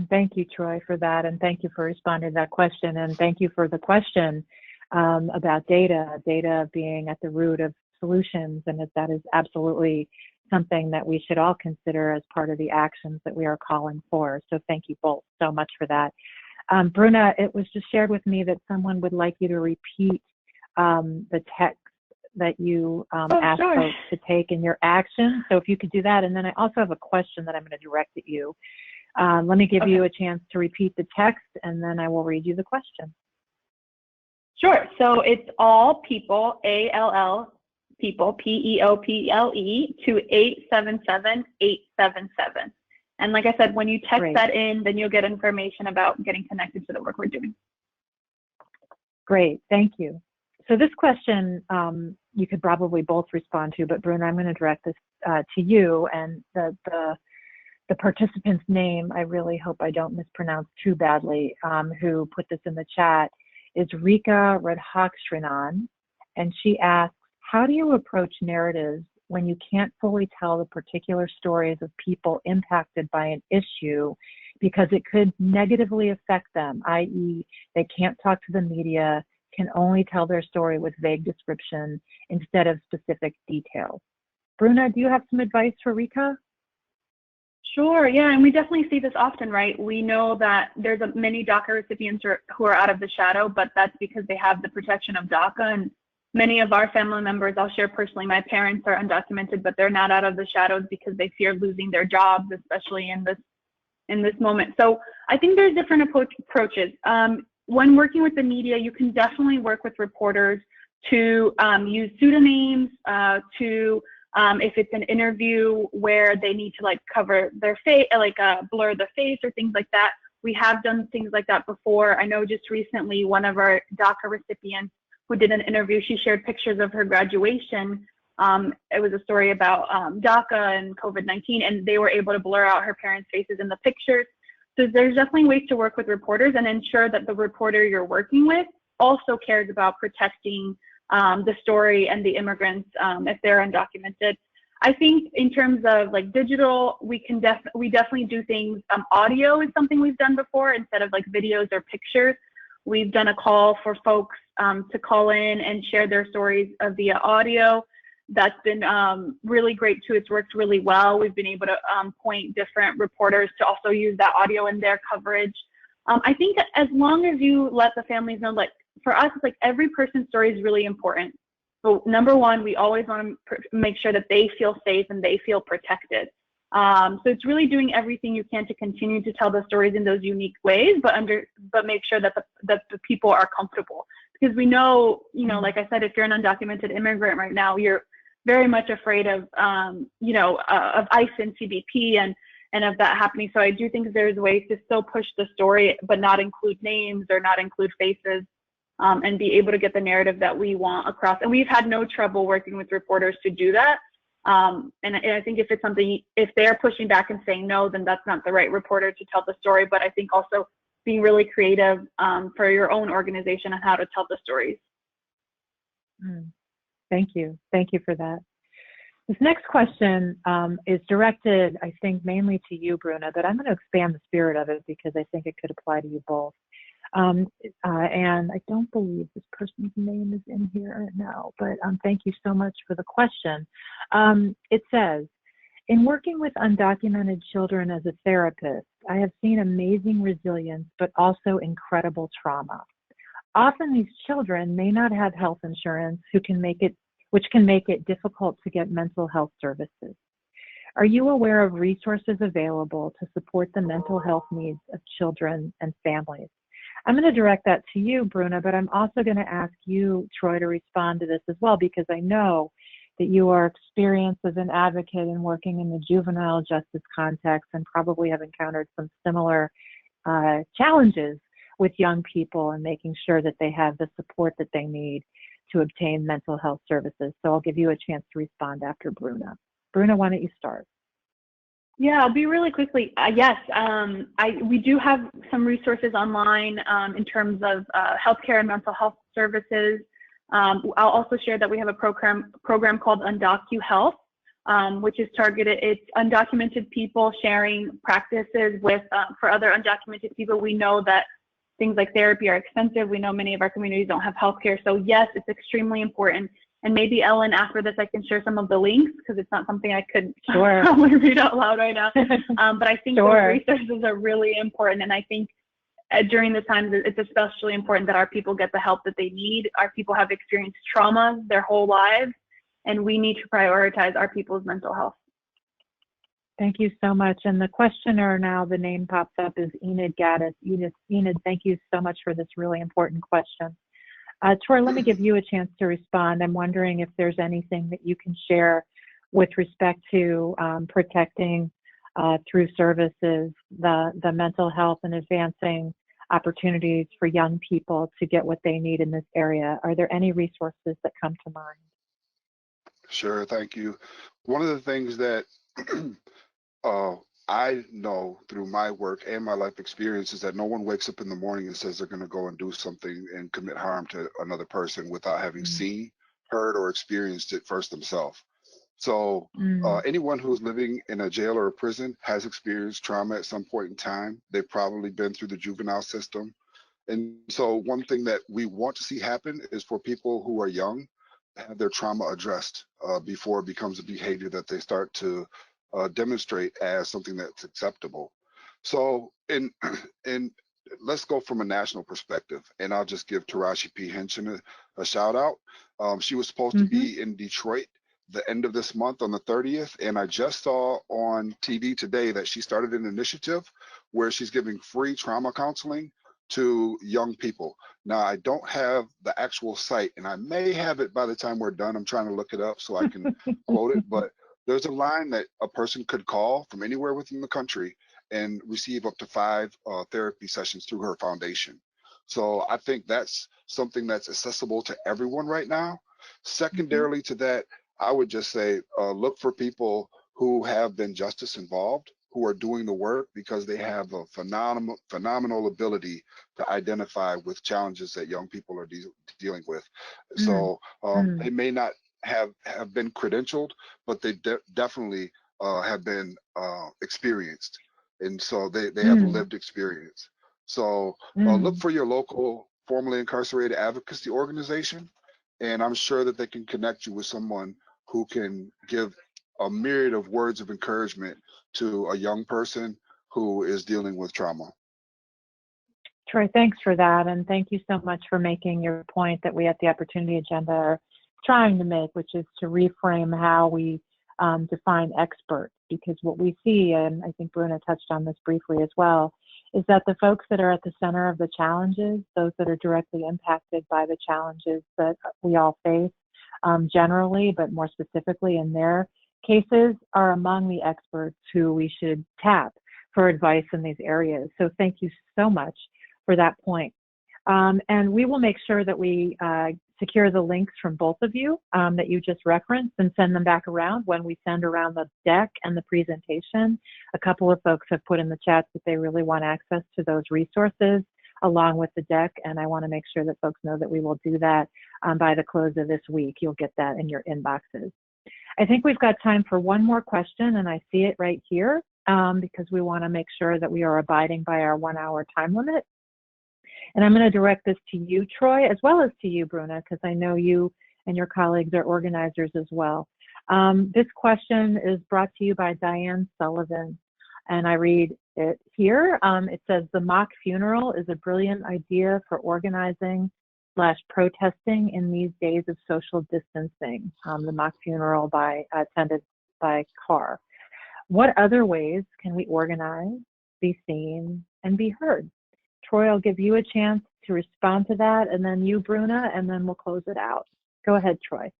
A: Thank you, Troy, for that, and thank you for responding to that question, and thank you for the question about data being at the root of solutions, and that is absolutely something that we should all consider as part of the actions that we are calling for. So thank you both so much for that. Bruna, it was just shared with me that someone would like you to repeat the text that you asked folks to take in your action. So if you could do that, and then I also have a question that I'm going to direct at you. Let me give you a chance to repeat the text, and then I will read you the question.
B: Sure. So it's all people, ALL, people, PEOPLE, to 877-877. And like I said, when you text that in, then you'll get information about getting connected to the work we're doing.
A: Great. Thank you. So this question you could probably both respond to, but Bruna, I'm going to direct this to you, and the participant's name, I really hope I don't mispronounce too badly, who put this in the chat, is Rika Radhakrishnan, and she asks, how do you approach narratives when you can't fully tell the particular stories of people impacted by an issue because it could negatively affect them, i.e. they can't talk to the media, can only tell their story with vague description instead of specific details? Bruna, do you have some advice for Rika?
B: Sure, yeah, and we definitely see this often, right? We know that there's many DACA recipients who are out of the shadow, but that's because they have the protection of DACA. And many of our family members, I'll share personally, my parents are undocumented, but they're not out of the shadows because they fear losing their jobs, especially in this moment. So I think there's different approaches. When working with the media, you can definitely work with reporters to use pseudonyms, if it's an interview where they need to like cover their face, like blur the face or things like that, We have done things like that before. I know just recently one of our DACA recipients who did an interview, she shared pictures of her graduation. It was a story about DACA and COVID-19, and they were able to blur out her parents' faces in the pictures. So there's definitely ways to work with reporters and ensure that the reporter you're working with also cares about protecting the story and the immigrants if they're undocumented. I think in terms of like digital, we definitely do things. Audio is something we've done before instead of like videos or pictures. We've done a call for folks to call in and share their stories via audio. That's been really great too. It's worked really well. We've been able to point different reporters to also use that audio in their coverage. I think as long as you let the families know, like for us, it's like every person's story is really important. But number one, we always want to make sure that they feel safe and they feel protected. So it's really doing everything you can to continue to tell the stories in those unique ways, but make sure that the people are comfortable. Because we know, like I said, if you're an undocumented immigrant right now, you're very much afraid of, of ICE and CBP and of that happening. So I do think there's ways to still push the story, but not include names or not include faces. And be able to get the narrative that we want across. And we've had no trouble working with reporters to do that. And I think if it's something, if they're pushing back and saying no, then that's not the right reporter to tell the story. But I think also being really creative for your own organization on how to tell the stories.
A: Thank you. Thank you for that. This next question is directed, I think, mainly to you, Bruna, but I'm going to expand the spirit of it because I think it could apply to you both. And I don't believe this person's name is in here now, but thank you so much for the question. It says, in working with undocumented children as a therapist, I have seen amazing resilience, but also incredible trauma. Often these children may not have health insurance, which can make it difficult to get mental health services. Are you aware of resources available to support the mental health needs of children and families? I'm going to direct that to you, Bruna, but I'm also going to ask you, Troy, to respond to this as well, because I know that you are experienced as an advocate in working in the juvenile justice context and probably have encountered some similar challenges with young people and making sure that they have the support that they need to obtain mental health services. So I'll give you a chance to respond after Bruna. Bruna, why don't you start?
B: Yeah, I'll be really quickly. Yes, we do have some resources online in terms of healthcare and mental health services. I'll also share that we have a program called UndocuHealth, which is targeted. It's undocumented people sharing practices with for other undocumented people. We know that things like therapy are expensive. We know many of our communities don't have healthcare. So yes, it's extremely important. And maybe Ellen, after this, I can share some of the links because it's not something I could probably read out loud right now. But I think those resources are really important. And I think during this time, it's especially important that our people get the help that they need. Our people have experienced trauma their whole lives, and we need to prioritize our people's mental health.
A: Thank you so much. And the questioner now, the name pops up, is Enid Gaddis. Enid, thank you so much for this really important question. Troy, let me give you a chance to respond. I'm wondering if there's anything that you can share with respect to protecting through services, the mental health and advancing opportunities for young people to get what they need in this area. Are there any resources that come to mind?
C: Sure, thank you. One of the things that I know through my work and my life experience is that no one wakes up in the morning and says they're going to go and do something and commit harm to another person without having seen, heard, or experienced it first themselves. So anyone who's living in a jail or a prison has experienced trauma at some point in time. They've probably been through the juvenile system. And so one thing that we want to see happen is for people who are young, have their trauma addressed before it becomes a behavior that they start to demonstrate as something that's acceptable. So let's go from a national perspective, and I'll just give Taraji P. Henson a shout out. She was supposed to be in Detroit the end of this month on the 30th, and I just saw on TV today that she started an initiative where she's giving free trauma counseling to young people. Now, I don't have the actual site, and I may have it by the time we're done. I'm trying to look it up so I can quote it, but there's a line that a person could call from anywhere within the country and receive up to 5 therapy sessions through her foundation. So I think that's something that's accessible to everyone right now.
A: Mhm.
C: Secondarily to that, I would just say look for people who have been justice involved, who are doing the work because they have a phenomenal ability to identify with challenges that young people are dealing with.
A: Mm.
C: So they
A: Mm.
C: may not have been credentialed, but they definitely have been experienced, and so they have
A: Mm.
C: lived experience. So look
A: Mm.
C: for your local formerly incarcerated advocacy organization, and I'm sure that they can connect you with someone who can give a myriad of words of encouragement to a young person who is dealing with trauma.
A: Troy, thanks for that. And thank you so much for making your point that we at the Opportunity Agenda are trying to make, which is to reframe how we define experts. Because what we see, and I think Bruna touched on this briefly as well, is that the folks that are at the center of the challenges, those that are directly impacted by the challenges that we all face generally, but more specifically in their cases, are among the experts who we should tap for advice in these areas. So thank you so much for that point. And we will make sure that we secure the links from both of you that you just referenced and send them back around when we send around the deck and the presentation. A couple of folks have put in the chat that they really want access to those resources along with the deck, and I want to make sure that folks know that we will do that by the close of this week. You'll get that in your inboxes. I think we've got time for one more question, and I see it right here because we want to make sure that we are abiding by our 1 hour time limit. And I'm going to direct this to you, Troy, as well as to you, Bruna, because I know you and your colleagues are organizers as well. This question is brought to you by Diane Sullivan, and I read it here. It says, the mock funeral is a brilliant idea for organizing / protesting in these days of social distancing. The mock funeral attended by Carr. What other ways can we organize, be seen, and be heard? Troy, I'll give you a chance to respond to that, and then you, Bruna, and then we'll close it out. Go ahead, Troy.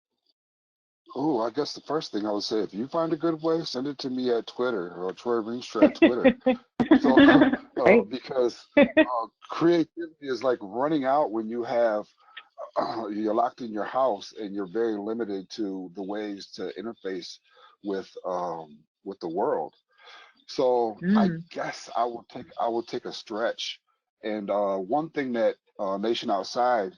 C: Oh, I guess the first thing I would say, if you find a good way, send it to me at Twitter or Troy Rienstra at Twitter. So, because creativity is like running out when you have you're locked in your house and you're very limited to the ways to interface with the world. So I
A: Mm.
C: guess I will take a stretch. And one thing that Nation Outside,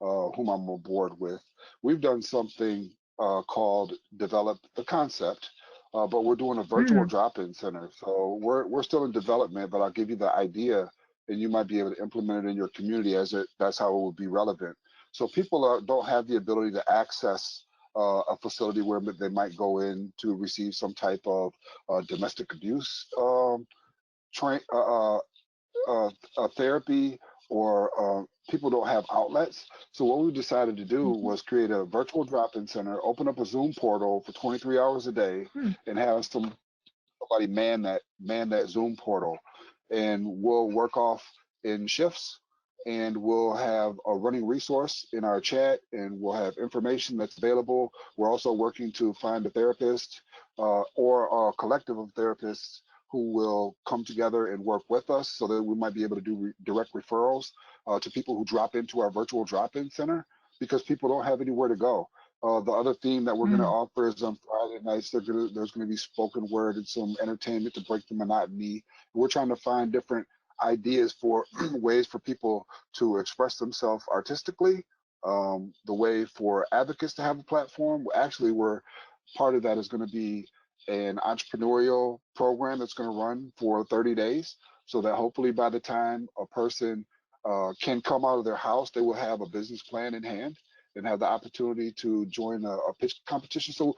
C: whom I'm aboard with, we've done something called Develop the Concept, but we're doing a virtual
A: Mm.
C: drop-in center. So we're still in development, but I'll give you the idea, and you might be able to implement it in your community that's how it would be relevant. So people don't have the ability to access a facility where they might go in to receive some type of domestic abuse train, therapy, or people don't have outlets. So what we decided to do
A: Mhm.
C: was create a virtual drop-in center, open up a Zoom portal for 23 hours a day,
A: Mm.
C: and have somebody man that Zoom portal, and we'll work off in shifts, and we'll have a running resource in our chat, and we'll have information that's available. We're also working to find a therapist or a collective of therapists who will come together and work with us so that we might be able to do direct referrals to people who drop into our virtual drop-in center because people don't have anywhere to go. The other theme that we're going to
A: Mm.
C: offer is on Friday nights, there's going to be spoken word and some entertainment to break the monotony. We're trying to find different ideas for ways for people to express themselves artistically, the way for advocates to have a platform. Actually, we're part of that is going to be an entrepreneurial program that's going to run for 30 days so that hopefully by the time a person can come out of their house, they will have a business plan in hand and have the opportunity to join a pitch competition. So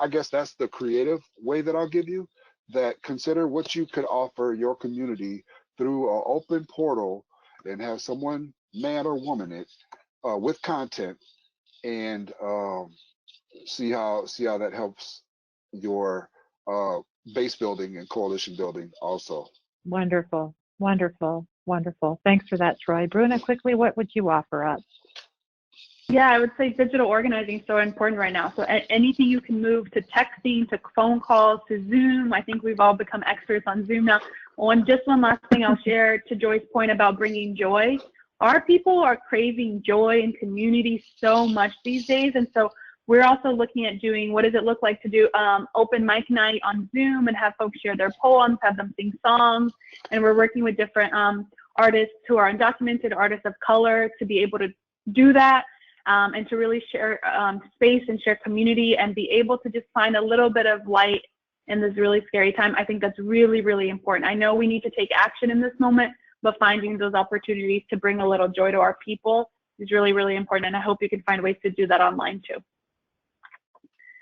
C: I guess that's the creative way that I'll give you, that consider what you could offer your community through an open portal and have someone, man or woman, it with content, and see how that helps your base building and coalition building also.
A: Wonderful, wonderful, wonderful. Thanks for that, Troy. Bruna, quickly, what would you offer up?
B: Yeah, I would say digital organizing is so important right now. So anything you can move, to texting, to phone calls, to Zoom. I think we've all become experts on Zoom now. Just one last thing I'll share to Joy's point about bringing joy. Our people are craving joy and community so much these days. And so we're also looking at doing, what does it look like to do open mic night on Zoom and have folks share their poems, have them sing songs. And we're working with different artists who are undocumented, artists of color, to be able to do that. And to really share space and share community and be able to just find a little bit of light in this really scary time. I think that's really, really important. I know we need to take action in this moment, but finding those opportunities to bring a little joy to our people is really, really important. And I hope you can find ways to do that online too.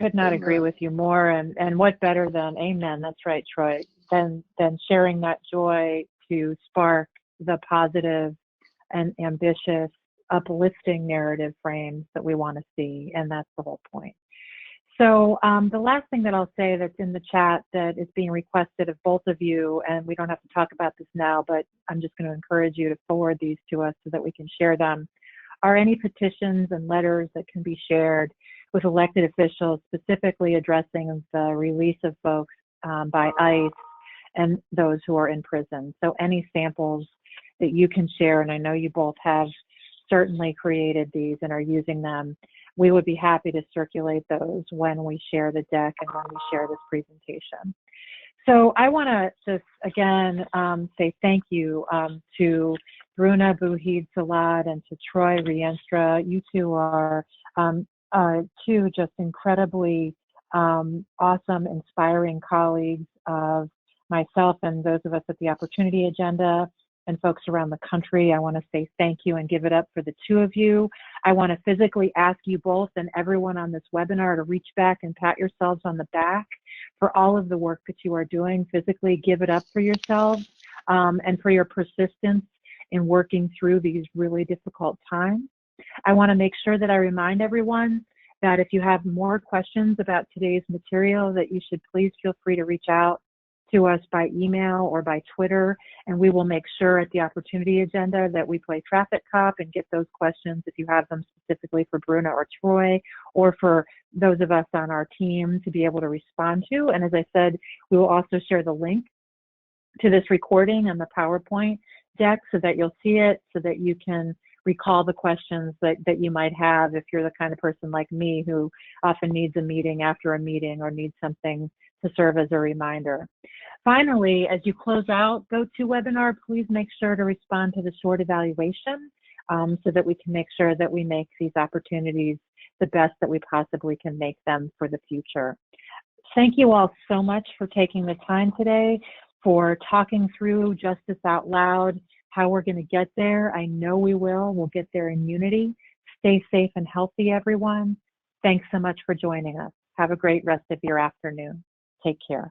A: Could not agree with you more. And what better than, amen, that's right, Troy, than sharing that joy to spark the positive and ambitious, uplifting narrative frames that we want to see, and that's the whole point. So the last thing that I'll say that's in the chat that is being requested of both of you, and we don't have to talk about this now, but I'm just going to encourage you to forward these to us so that we can share them, are any petitions and letters that can be shared with elected officials, specifically addressing the release of folks by ICE and those who are in prison. So any samples that you can share, and I know you both have certainly created these and are using them, we would be happy to circulate those when we share the deck and when we share this presentation. So I want to just again say thank you to Bruna Bouhid-Sollod and to Troy Rienstra. You two are two just incredibly awesome, inspiring colleagues of myself and those of us at the Opportunity Agenda and folks around the country. I want to say thank you and give it up for the two of you. I want to physically ask you both and everyone on this webinar to reach back and pat yourselves on the back for all of the work that you are doing. Physically give it up for yourselves and for your persistence in working through these really difficult times. I want to make sure that I remind everyone that if you have more questions about today's material, that you should please feel free to reach out to us by email or by Twitter, and we will make sure at the Opportunity Agenda that we play traffic cop and get those questions if you have them specifically for Bruna or Troy, or for those of us on our team to be able to respond to. And as I said, we will also share the link to this recording and the PowerPoint deck so that you'll see it, so that you can recall the questions that you might have if you're the kind of person like me who often needs a meeting after a meeting or needs something to serve as a reminder. Finally, as you close out GoToWebinar, please make sure to respond to the short evaluation so that we can make sure that we make these opportunities the best that we possibly can make them for the future. Thank you all so much for taking the time today, for talking through Justice Out Loud, how we're going to get there. I know we will. We'll get there in unity. Stay safe and healthy, everyone. Thanks so much for joining us. Have a great rest of your afternoon. Take care.